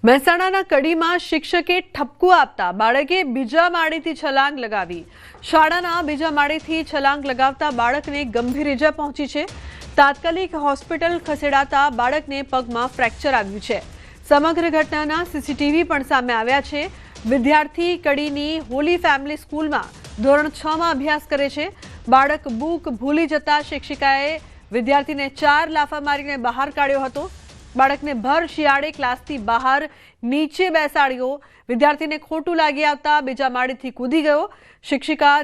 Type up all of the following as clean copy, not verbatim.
મહેસાણાના કડીમાં શિક્ષકે ઠપકો આપતા બાળકે બીજા માળેથી છલાંગ લગાવી. શાળાના બીજા માળેથી છલાંગ લગાવતા બાળકને ગંભીર ઈજા પહોંચી છે. તાત્કાલિક હોસ્પિટલ ખસેડાતા બાળકને પગમાં ફ્રેક્ચર આવ્યું છે. સમગ્ર ઘટનાના સીસીટીવી પણ સામે આવ્યા છે. વિદ્યાર્થી કડીની હોલી ફેમિલી સ્કૂલમાં ધોરણ 6માં અભ્યાસ કરે છે. બાળક બુક ભૂલી જતા શિક્ષિકાએ વિદ્યાર્થીને 4 લાફા મારીને બહાર કાઢ્યો હતો. બાળકને ભર શિયાળે ક્લાસથી બહાર નીચે બેસાડ્યો. વિદ્યાર્થીને ખોટું લાગી આવતા બીજા માળેથી કૂદી ગયો. શિક્ષિકા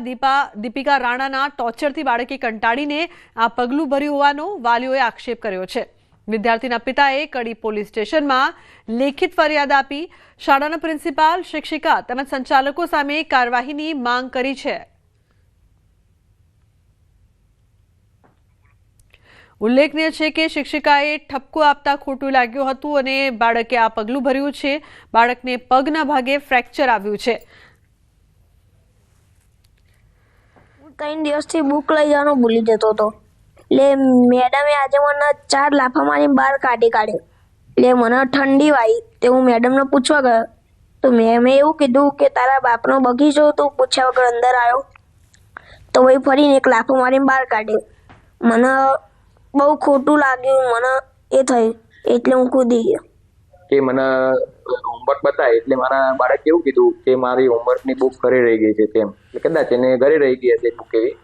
દીપિકા રાણાના ટોર્ચરથી બાળકે કંટાળીને આ પગલું ભર્યું હોવાનો વાલીઓએ આક્ષેપ કર્યો છે. વિદ્યાર્થીના પિતાએ કડી પોલીસ સ્ટેશનમાં લેખિત ફરિયાદ આપી શાળાના પ્રિન્સિપાલ, શિક્ષિકા તેમજ સંચાલકો સામે કાર્યવાહીની માંગ કરી છે. ઉલ્લેખનીય છે કે શિક્ષિકાએ ઠપકો આપતા ખોટું લાગ્યું હતું અને બાળકે આ પગલું ભર્યું છે. બાળકને પગના ભાગે ફ્રેક્ચર આવ્યું છે. 3 દિવસથી બુક લઈ જવાનો ભૂલી જતો હતો. એટલે મેડમે આજે મને 4 લાફા મારીને બહાર કાઢ્યો. એટલે મને ઠંડી વાગી તે હું મેડમને પૂછવા ગયો તો મેમે એવું કીધું કે તારા બાપનો બગીચો તું પૂછ્યા વગર અંદર આવ્યો. તો ભાઈ ફરીને 1 લાફો મારીને બહાર કાઢ્યો. મને બહુ ખોટું લાગ્યું. મને એ થયું એટલે હું કૂદી ગયો. કે મને હોમવર્ક બતાય એટલે મારા બાળક એવું કીધું કે મારી હોમવર્કની બુક ઘરે રહી ગઈ છે તેમ. એટલે કદાચ એને ઘરે રહી ગઈ હશે બુક એવી.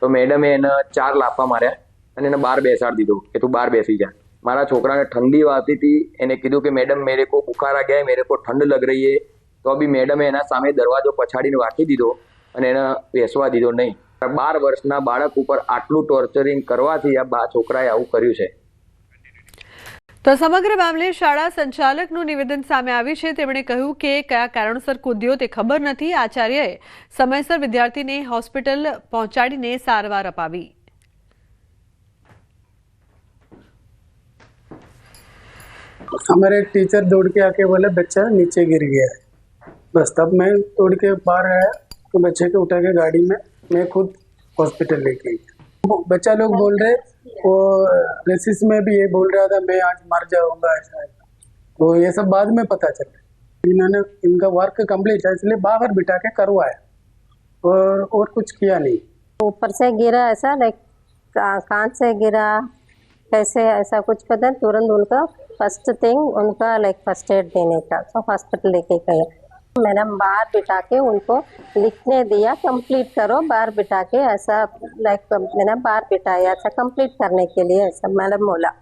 તો મેડમે એને 4 લાફા માર્યા અને એને બહાર બેસાડી દીધો કે તું બહાર બેસી જા. મારા છોકરાને ઠંડી વાગતી હતી. એને કીધું કે મેડમ મેરે કો બુખાર આ ગયા, મેરે કો ઠંડ લગ રહી હે. તો બી મેડમે એના સામે દરવાજો પછાડીને રાખી દીધો અને એને બેસવા દીધો નહીં. 12 વર્ષના બાળક ઉપર આટલું ટોર્ચરિંગ કરવાથી આ છોકરાએ આવું કર્યું છે. તો સમગ્ર મામલે શાળા સંચાલકનું નિવેદન સામે આવ્યું છે. તેમણે કહ્યું કે કયા કારણસર કૂદ્યો તે ખબર નથી. આચાર્યએ સમયસર વિદ્યાર્થીને હોસ્પિટલ પહોંચાડીને સારવાર અપાવી. हमारे एक टीचर दौड़ के आके बोले बच्चा नीचे गिर गया है. बस तब मैं दौड़ के बाहर आया तो बच्चे को उठा के गाड़ी में मैं खुद हॉस्पिटल लेके गया. बच्चा लोग बोल रहे वो रेसिस में भी ये बोल रहा था मैं आज मर जाऊंगा ऐसा. तो ये सब बाद में पता चला. इन्होंने इनका वर्क कंप्लीट है इसलिए बाहर बिठा के करवाया और कुछ किया नहीं. ऊपर से गिरा ऐसा लाइक कांच से गिरा कैसे ऐसा कुछ पता. तुरंत उनका फर्स्ट थिंग उनका लाइक फर्स्ट एड देने का तो हॉस्पिटल लेके गए. मैडम बाहर बिठा के उनको लिखने दिया कंप्लीट करो बाहर बिठा के ऐसा लाइक मैंने बाहर बिठाया ऐसा कंप्लीट करने के लिए ऐसा मैडम बोला.